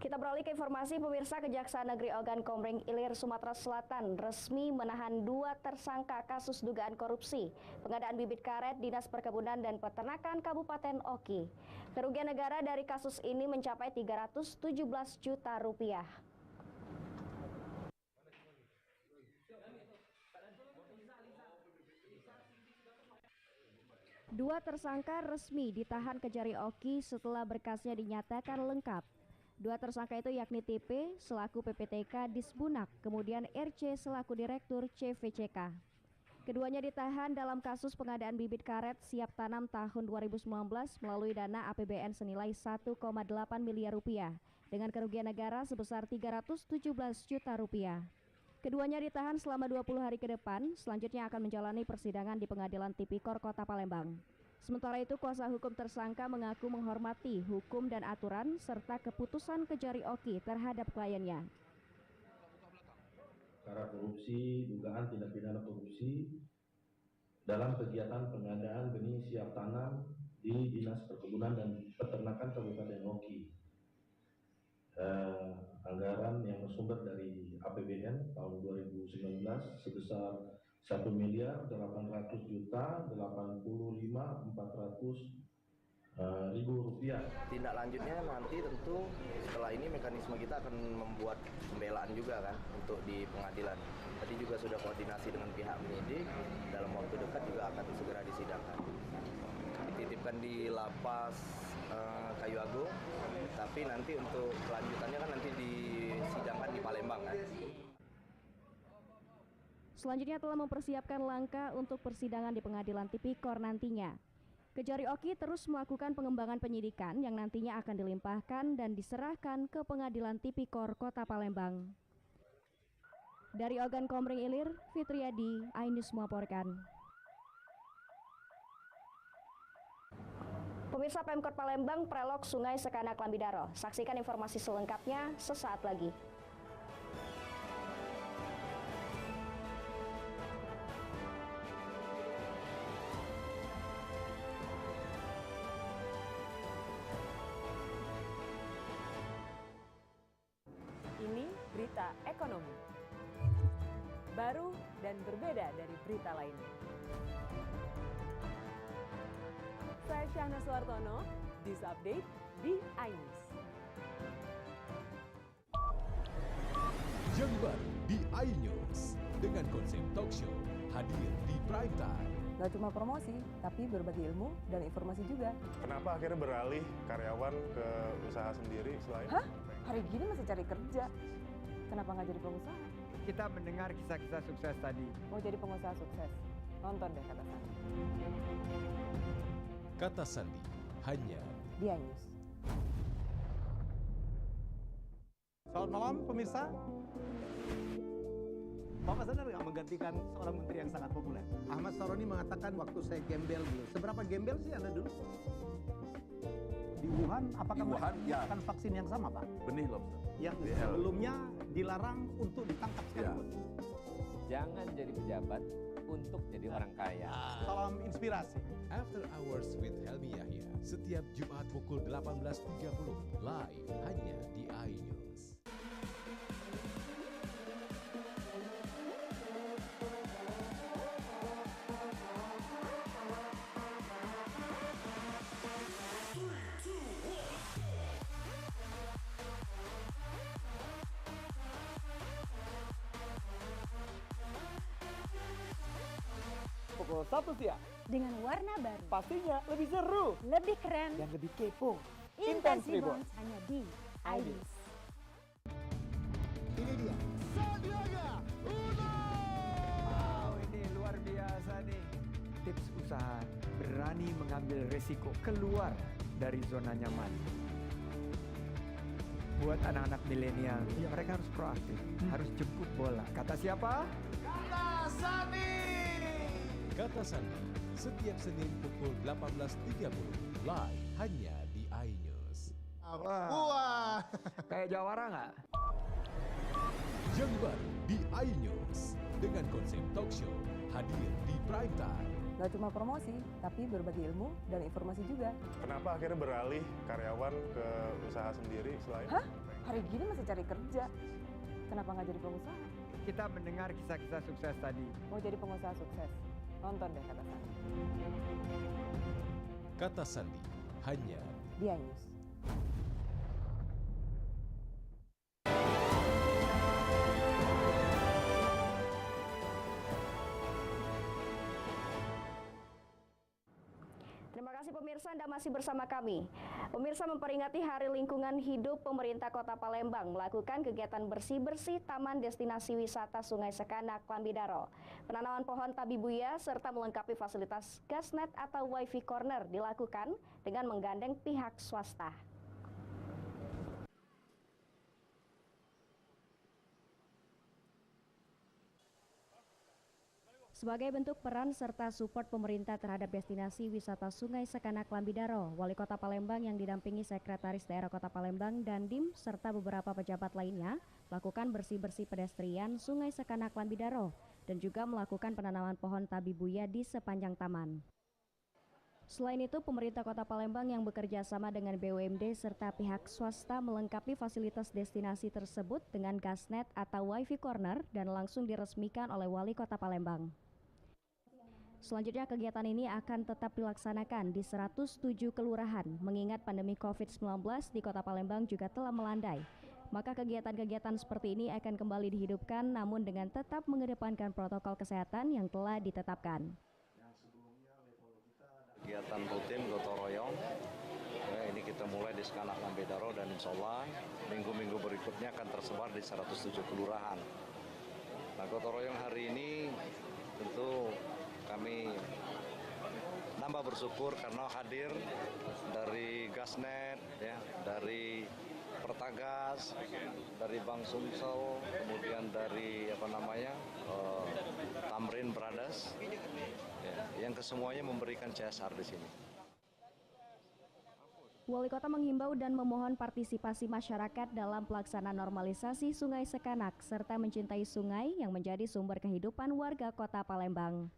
Kita beralih ke informasi pemirsa. Kejaksaan Negeri Ogan Komering Ilir, Sumatera Selatan resmi menahan 2 tersangka kasus dugaan korupsi pengadaan bibit karet Dinas Perkebunan dan Peternakan Kabupaten Oki. Kerugian negara dari kasus ini mencapai 317 juta rupiah. Dua tersangka resmi ditahan Kejari Oki setelah berkasnya dinyatakan lengkap. Dua tersangka itu yakni TP selaku PPTK Disbunak, kemudian RC selaku Direktur CVCK. Keduanya ditahan dalam kasus pengadaan bibit karet siap tanam tahun 2019 melalui dana APBN senilai 1,8 miliar rupiah dengan kerugian negara sebesar 317 juta rupiah. Keduanya ditahan selama 20 hari ke depan, selanjutnya akan menjalani persidangan di Pengadilan Tipikor Kota Palembang. Sementara itu, kuasa hukum tersangka mengaku menghormati hukum dan aturan serta keputusan Kejari Oki terhadap kliennya. Perkara korupsi, dugaan tindak pidana korupsi dalam kegiatan pengadaan benih siap tanam di Dinas Perkebunan dan Peternakan Kabupaten Oki. Anggaran yang bersumber dari APBN tahun 2019 sebesar 1.800.085.400.000 rupiah. Tindak lanjutnya nanti tentu setelah ini mekanisme kita akan membuat pembelaan juga kan untuk di pengadilan. Tadi juga sudah koordinasi dengan pihak penyidik, dalam waktu dekat juga akan segera disidangkan. Dititipkan di lapas Kayu Agung, tapi nanti untuk kelanjutannya kan nanti disidangkan di Palembang kan. Selanjutnya telah mempersiapkan langkah untuk persidangan di Pengadilan Tipikor nantinya. Kejari Oki terus melakukan pengembangan penyidikan yang nantinya akan dilimpahkan dan diserahkan ke Pengadilan Tipikor Kota Palembang. Dari Ogan Komering Ilir, Fitriadi, iNews melaporkan. Pemirsa, Pemkot Palembang prelok Sungai Sekanak Lambidaro. Saksikan informasi selengkapnya sesaat lagi. Ini berita ekonomi. Baru dan berbeda dari berita lainnya. Saya Syahna Suartono, News Update di iNews. Yang baru di iNews dengan konsep talk show hadir di prime time. Gak cuma promosi, tapi berbagi ilmu dan informasi juga. Kenapa akhirnya beralih karyawan ke usaha sendiri selain? Hah? Hari gini masih cari kerja. Kenapa nggak jadi pengusaha? Kita mendengar kisah-kisah sukses tadi. Mau jadi pengusaha sukses? Nonton deh Kata Sandi. Kata Sandi hanya di iNews. Selamat malam pemirsa. Bapak sadar nggak menggantikan seorang menteri yang sangat populer? Ahmad Saroni mengatakan waktu saya gembel dulu. Seberapa gembel sih Anda dulu? Di Wuhan, apakah menggunakan vaksin yang sama, Pak? benih lobster? Yang sebelumnya dilarang untuk ditangkap sekalipun. Jangan jadi pejabat untuk jadi orang kaya. Salam inspirasi. After Hours with Helmi Yahya setiap Jumat pukul 18.30 live hanya di iNews. Pukul 1 siang. Dengan warna baru. Pastinya lebih seru. Lebih keren. Dan lebih kepo. Intense Reborn hanya di iNews. Ini dia. Sandiaga Uno! Wow, ini luar biasa nih. Tips usaha berani mengambil resiko keluar dari zona nyaman. Buat anak-anak milenial, mereka harus proaktif, harus jemput bola. Kata siapa? Kata Sandi. Kata Sandi setiap Senin pukul 18.30 live hanya di iNews. Wah, kayak jawara nggak? Yang baru di iNews dengan konsep talk show hadir di prime time. Gak cuma promosi, tapi berbagi ilmu dan informasi juga. Kenapa akhirnya beralih karyawan ke usaha sendiri selain? Hah? Hari gini masih cari kerja. Kenapa nggak jadi pengusaha? Kita mendengar kisah-kisah sukses tadi. Mau jadi pengusaha sukses? Nonton deh Kata Sandi. Kata Sandi hanya di iNews. Terima kasih pemirsa, Anda masih bersama kami. Pemirsa, memperingati Hari Lingkungan Hidup, pemerintah Kota Palembang melakukan kegiatan bersih-bersih Taman Destinasi Wisata Sungai Sekanak, Lambidaro. Penanaman pohon tabibuya serta melengkapi fasilitas gasnet atau wifi corner dilakukan dengan menggandeng pihak swasta. Sebagai bentuk peran serta support pemerintah terhadap destinasi wisata Sungai Sekanak Lambidaro, Wali Kota Palembang yang didampingi Sekretaris Daerah Kota Palembang Dandim serta beberapa pejabat lainnya melakukan bersih-bersih pedestrian Sungai Sekanak Lambidaro dan juga melakukan penanaman pohon tabibuya di sepanjang taman. Selain itu, pemerintah Kota Palembang yang bekerja sama dengan BUMD serta pihak swasta melengkapi fasilitas destinasi tersebut dengan gasnet atau wifi corner dan langsung diresmikan oleh Wali Kota Palembang. Selanjutnya kegiatan ini akan tetap dilaksanakan di 107 kelurahan mengingat pandemi COVID-19 di Kota Palembang juga telah melandai. Maka kegiatan-kegiatan seperti ini akan kembali dihidupkan namun dengan tetap mengedepankan protokol kesehatan yang telah ditetapkan. Kegiatan rutin gotong royong, ini kita mulai di Sekanak Lambidaro dan insya Allah minggu-minggu berikutnya akan tersebar di 107 kelurahan. Nah, gotong royong hari ini tentu kami nambah bersyukur karena hadir dari Gasnet, ya, dari Pertagas, dari Bank Sumsel, kemudian dari Tamrin Brothers, ya, yang kesemuanya memberikan CSR di sini. Wali Kota menghimbau dan memohon partisipasi masyarakat dalam pelaksanaan normalisasi Sungai Sekanak serta mencintai sungai yang menjadi sumber kehidupan warga Kota Palembang.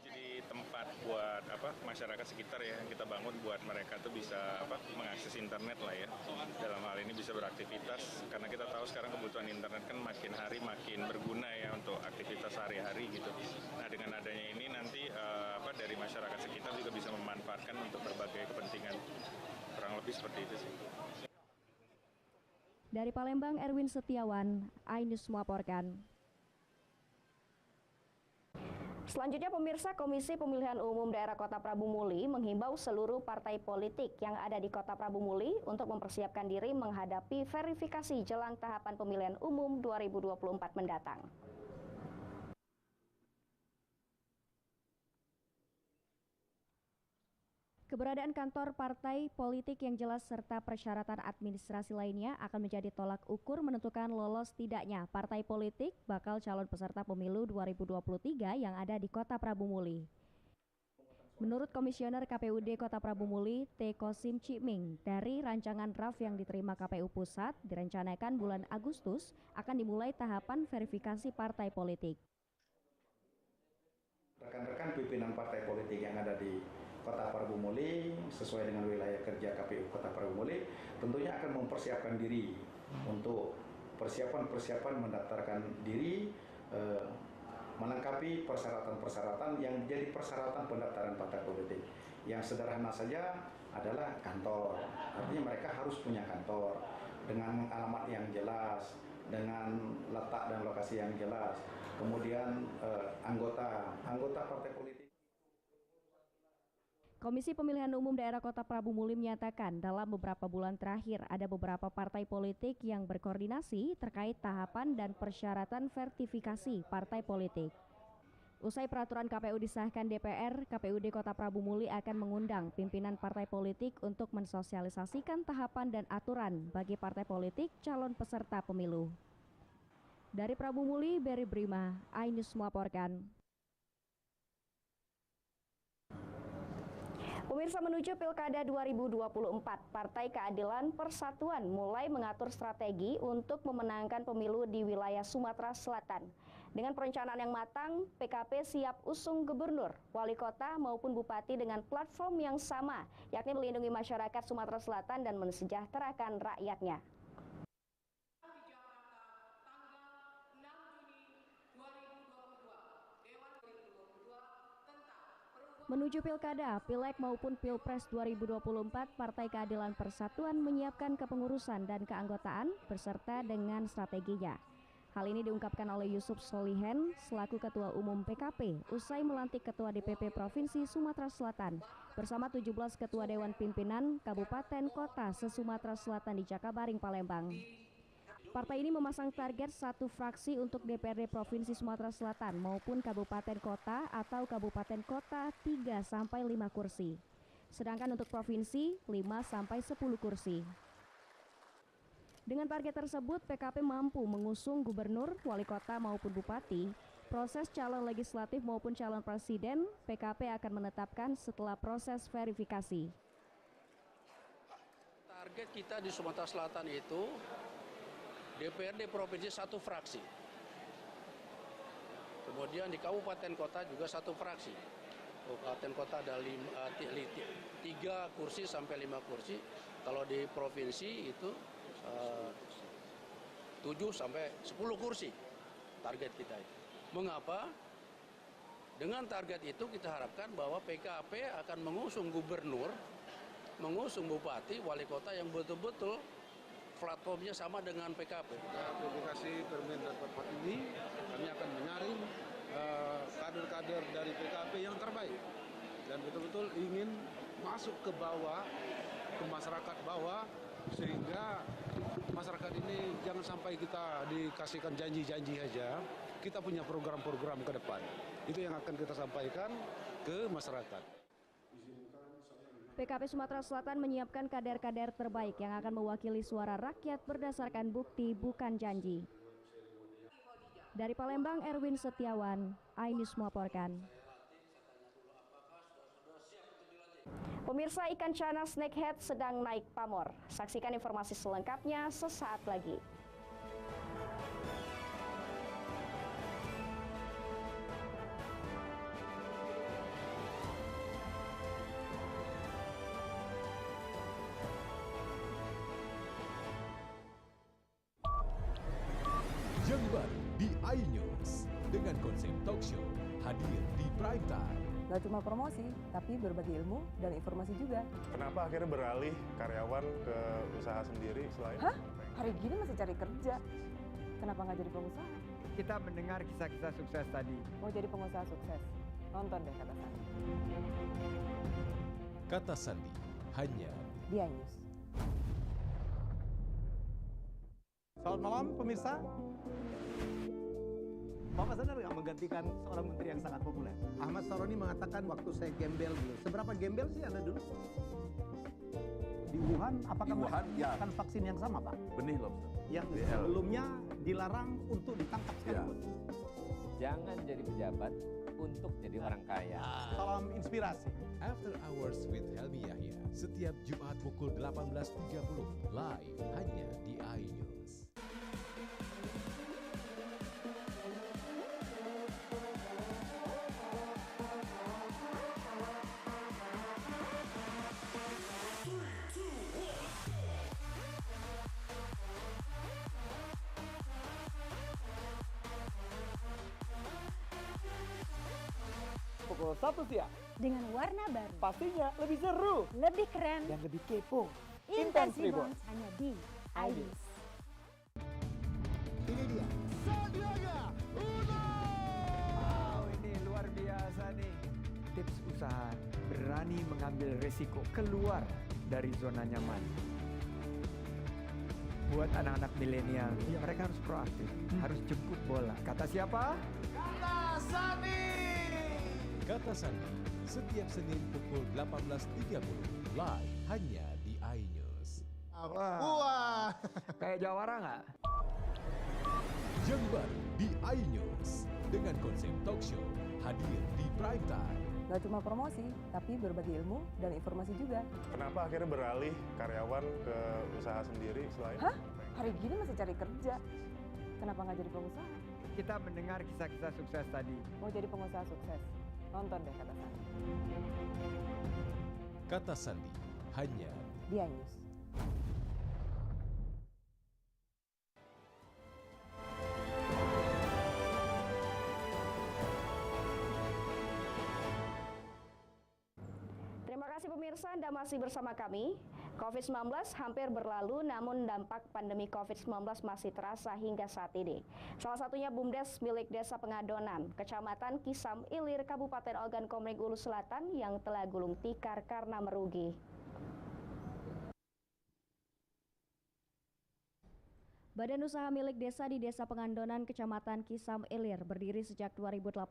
Jadi tempat buat masyarakat sekitar ya, yang kita bangun buat mereka tuh bisa mengakses internet lah ya. Dalam hal ini bisa beraktivitas karena kita tahu sekarang kebutuhan internet kan makin hari makin berguna ya untuk aktivitas sehari-hari gitu. Nah, dengan adanya ini nanti dari masyarakat sekitar juga bisa memanfaatkan untuk berbagai kepentingan. Kurang lebih seperti itu sih. Dari Palembang, Erwin Setiawan, iNews melaporkan. Selanjutnya pemirsa, Komisi Pemilihan Umum Daerah Kota Prabu Muli menghimbau seluruh partai politik yang ada di Kota Prabu Muli untuk mempersiapkan diri menghadapi verifikasi jelang tahapan pemilihan umum 2024 mendatang. Keberadaan kantor partai politik yang jelas serta persyaratan administrasi lainnya akan menjadi tolak ukur menentukan lolos tidaknya partai politik bakal calon peserta pemilu 2023 yang ada di Kota Prabu Muli. Menurut Komisioner KPUD Kota Prabu Muli, T. Kosim Ciming, dari rancangan draft yang diterima KPU Pusat, direncanakan bulan Agustus akan dimulai tahapan verifikasi partai politik. Rekan-rekan pimpinan partai politik yang ada di Kota Prabu Muli sesuai dengan wilayah kerja KPU Kota Prabu Muli tentunya akan mempersiapkan diri untuk persiapan mendaftarkan diri, melengkapi persyaratan-persyaratan yang menjadi persyaratan pendaftaran partai politik. Yang sederhana saja adalah kantor, artinya mereka harus punya kantor dengan alamat yang jelas, dengan letak dan lokasi yang jelas. Kemudian anggota partai politik. Komisi Pemilihan Umum Daerah Kota Prabu Muli menyatakan dalam beberapa bulan terakhir ada beberapa partai politik yang berkoordinasi terkait tahapan dan persyaratan sertifikasi partai politik. Usai peraturan KPU disahkan DPR, KPUD Kota Prabu Muli akan mengundang pimpinan partai politik untuk mensosialisasikan tahapan dan aturan bagi partai politik calon peserta pemilu. Dari Prabu Muli, Berry Brima, iNews melaporkan. Pemirsa, menuju Pilkada 2024, Partai Keadilan Persatuan mulai mengatur strategi untuk memenangkan pemilu di wilayah Sumatera Selatan. Dengan perencanaan yang matang, PKP siap usung gubernur, wali kota maupun bupati dengan platform yang sama, yakni melindungi masyarakat Sumatera Selatan dan mensejahterakan rakyatnya. Menuju Pilkada, Pileg maupun Pilpres 2024, Partai Keadilan Persatuan menyiapkan kepengurusan dan keanggotaan beserta dengan strateginya. Hal ini diungkapkan oleh Yusuf Solihen selaku Ketua Umum PKP usai melantik Ketua DPP Provinsi Sumatera Selatan bersama 17 Ketua Dewan Pimpinan Kabupaten Kota se-Sumatera Selatan di Jakabaring, Palembang. Partai ini memasang target satu fraksi untuk DPRD Provinsi Sumatera Selatan maupun Kabupaten Kota atau Kabupaten Kota 3-5 kursi. Sedangkan untuk Provinsi 5-10 kursi. Dengan target tersebut, PKP mampu mengusung gubernur, wali kota maupun bupati. Proses calon legislatif maupun calon presiden, PKP akan menetapkan setelah proses verifikasi. Target kita di Sumatera Selatan itu DPRD Provinsi satu fraksi. Kemudian di Kabupaten Kota juga satu fraksi. Kabupaten Kota ada 3 kursi sampai 5 kursi. Kalau di Provinsi itu 7 sampai 10 kursi target kita itu. Mengapa? Dengan target itu kita harapkan bahwa PKP akan mengusung gubernur, mengusung bupati, wali kota yang betul-betul platformnya sama dengan PKP. Aplikasi Permendak 44 ini kami akan menyaring kader-kader dari PKP yang terbaik dan betul-betul ingin masuk ke bawah, ke masyarakat bawah, sehingga masyarakat ini jangan sampai kita dikasihkan janji-janji saja. Kita punya program-program ke depan. Itu yang akan kita sampaikan ke masyarakat. PKP Sumatera Selatan menyiapkan kader-kader terbaik yang akan mewakili suara rakyat berdasarkan bukti bukan janji. Dari Palembang, Erwin Setiawan, iNews melaporkan. Pemirsa, ikan cana snakehead sedang naik pamor. Saksikan informasi selengkapnya sesaat lagi. Yang baru di iNews dengan konsep talk show hadir di prime time. Gak cuma promosi, tapi berbagi ilmu dan informasi juga. Kenapa akhirnya beralih karyawan ke usaha sendiri selain? Hah? Hari gini masih cari kerja. Kenapa nggak jadi pengusaha? Kita mendengar kisah-kisah sukses tadi. Mau jadi pengusaha sukses? Nonton deh Kata Sandi. Kata Sandi hanya di iNews. Selamat malam pemirsa. Bapak sadar nggak menggantikan seorang menteri yang sangat populer? Ahmad Saroni mengatakan waktu saya gembel dulu. Seberapa gembel sih Anda dulu? Di Wuhan, apakah Wuhan, ya. menggunakan vaksin yang sama, Pak? Benih lobster. Yang BL. sebelumnya dilarang untuk ditangkap sekalipun. Jangan jadi pejabat untuk jadi orang kaya. Salam inspirasi. After Hours with Helmi Yahya setiap Jumat pukul 18.30 live hanya di iNews. Pukul 1 siang. Dengan warna baru. Pastinya lebih seru. Lebih keren. Dan lebih kepo. Intense Rebound hanya di iNews. Ini dia. Sandiaga Uno. Wow, ini luar biasa nih. Tips usaha berani mengambil resiko keluar dari zona nyaman. Buat anak-anak milenial, mereka harus proaktif, harus jemput bola. Kata siapa? Kata Sandi. Kata Sandi setiap Senin pukul 18.30 live hanya di iNews. Wah. Kayak jawara nggak? Yang baru di iNews dengan konsep talk show hadir di prime time. Gak cuma promosi, tapi berbagi ilmu dan informasi juga. Kenapa akhirnya beralih karyawan ke usaha sendiri selain? Hah? Hari gini masih cari kerja. Kenapa nggak jadi pengusaha? Kita mendengar kisah-kisah sukses tadi. Mau jadi pengusaha sukses? Nonton deh Kata Sandi. Kata Sandi hanya di iNews. Pemirsa, Anda masih bersama kami. COVID-19 hampir berlalu, namun dampak pandemi COVID-19 masih terasa hingga saat ini. Salah satunya BUMDes milik Desa Pengadonan, Kecamatan Kisam Ilir, Kabupaten Ogan Komering Ulu Selatan yang telah gulung tikar karena merugi. Badan usaha milik desa di Desa Pengadonan, Kecamatan Kisam Ilir berdiri sejak 2018,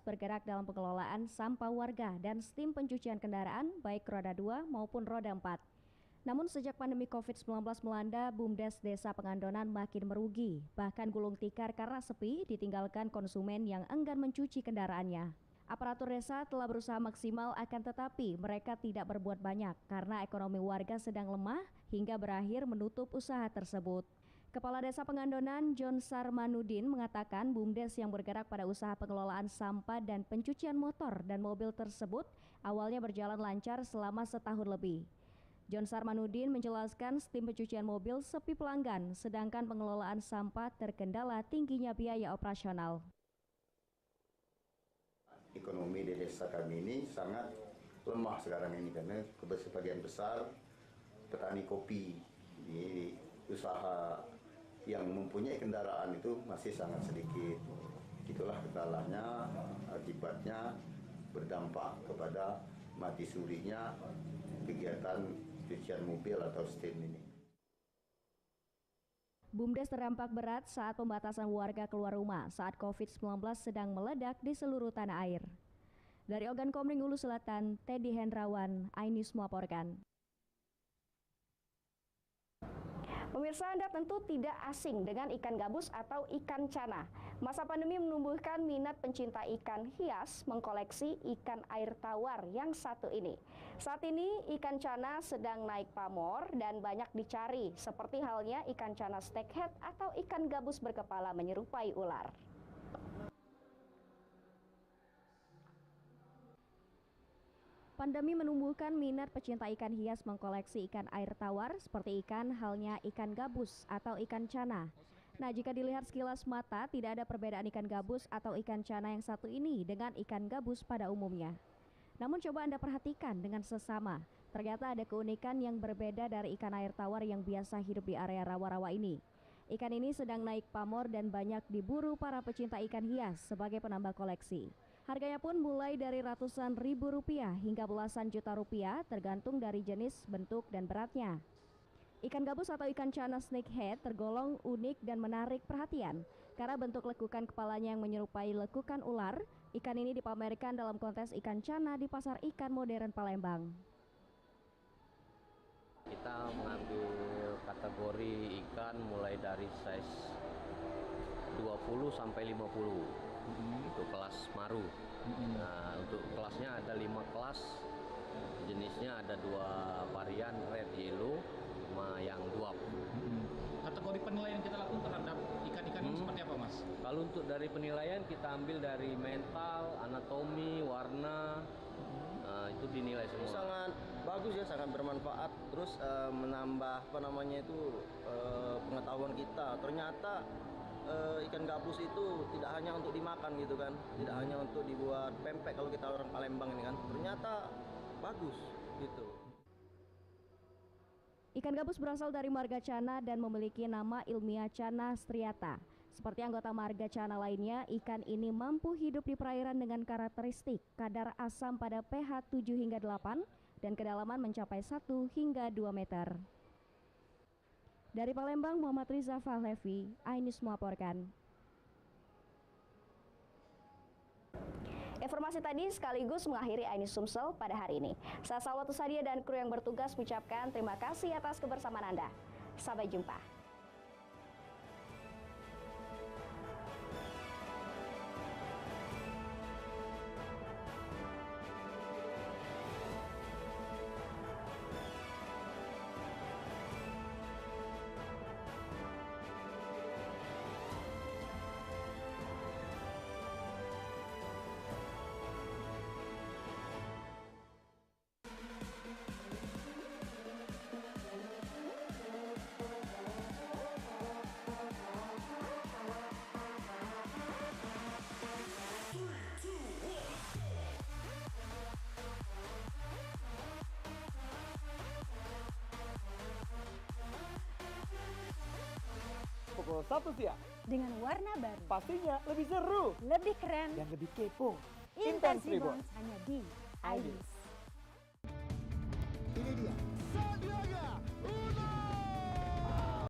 bergerak dalam pengelolaan sampah warga dan sistem pencucian kendaraan baik roda 2 maupun roda 4. Namun sejak pandemi COVID-19 melanda, BUMDes Desa Pengadonan makin merugi, bahkan gulung tikar karena sepi ditinggalkan konsumen yang enggan mencuci kendaraannya. Aparatur desa telah berusaha maksimal, akan tetapi mereka tidak berbuat banyak karena ekonomi warga sedang lemah hingga berakhir menutup usaha tersebut. Kepala Desa Pengadonan, John Sarmanudin, mengatakan BUMDes yang bergerak pada usaha pengelolaan sampah dan pencucian motor dan mobil tersebut awalnya berjalan lancar selama setahun lebih. John Sarmanudin menjelaskan sistem pencucian mobil sepi pelanggan, sedangkan pengelolaan sampah terkendala tingginya biaya operasional. Ekonomi di desa kami ini sangat lemah sekarang ini karena sebagian besar petani kopi. Jadi usaha yang mempunyai kendaraan itu masih sangat sedikit. Itulah kendalanya, akibatnya berdampak kepada mati surinya kegiatan cucian mobil atau STIM ini. BUMDes terdampak berat saat pembatasan warga keluar rumah saat COVID-19 sedang meledak di seluruh tanah air. Dari Ogan Komering Ulu Selatan, Teddy Hendrawan, iNews melaporkan. Pemirsa, Anda tentu tidak asing dengan ikan gabus atau ikan cana. Masa pandemi menumbuhkan minat pencinta ikan hias mengkoleksi ikan air tawar yang satu ini. Saat ini ikan cana sedang naik pamor dan banyak dicari, seperti halnya ikan cana snakehead atau ikan gabus berkepala menyerupai ular. Pandemi menumbuhkan minat pecinta ikan hias mengkoleksi ikan air tawar seperti ikan halnya ikan gabus atau ikan cana. Nah, jika dilihat sekilas mata, tidak ada perbedaan ikan gabus atau ikan cana yang satu ini dengan ikan gabus pada umumnya. Namun coba Anda perhatikan dengan sesama, ternyata ada keunikan yang berbeda dari ikan air tawar yang biasa hidup di area rawa-rawa ini. Ikan ini sedang naik pamor dan banyak diburu para pecinta ikan hias sebagai penambah koleksi. Harganya pun mulai dari ratusan ribu rupiah hingga belasan juta rupiah tergantung dari jenis, bentuk, dan beratnya. Ikan gabus atau ikan cana snakehead tergolong unik dan menarik perhatian karena bentuk lekukan kepalanya yang menyerupai lekukan ular. Ikan ini dipamerkan dalam kontes ikan cana di Pasar Ikan Modern Palembang. Kita mengambil kategori ikan mulai dari size 20 sampai 50. Itu kelas maru. Nah, untuk kelasnya ada 5 kelas. Jenisnya ada 2 varian, red, yellow, sama yang duap. Kategori penilaian kita lakukan terhadap ikan-ikan ini seperti apa, Mas? Kalau untuk dari penilaian kita ambil dari mental, anatomi, warna. Nah, itu dinilai semua. Sangat bagus ya, sangat bermanfaat. Terus menambah pengetahuan kita. Ternyata ikan gabus itu tidak hanya untuk dimakan gitu kan, tidak hanya untuk dibuat pempek kalau kita orang Palembang ini kan, ternyata bagus gitu. Ikan gabus berasal dari marga cana dan memiliki nama ilmiah Cana striata. Seperti anggota marga cana lainnya, ikan ini mampu hidup di perairan dengan karakteristik kadar asam pada pH 7 hingga 8 dan kedalaman mencapai 1 hingga 2 meter. Dari Palembang, Muhammad Riza Fahlevi, iNews melaporkan. Informasi tadi sekaligus mengakhiri iNews Sumsel pada hari ini. Saya Salwatu Sadia dan kru yang bertugas mengucapkan terima kasih atas kebersamaan Anda. Sampai jumpa. Sabtu siang. Dengan warna baru. Pastinya lebih seru. Lebih keren. Dan lebih kepo. Intense Rebounds hanya di IDIS.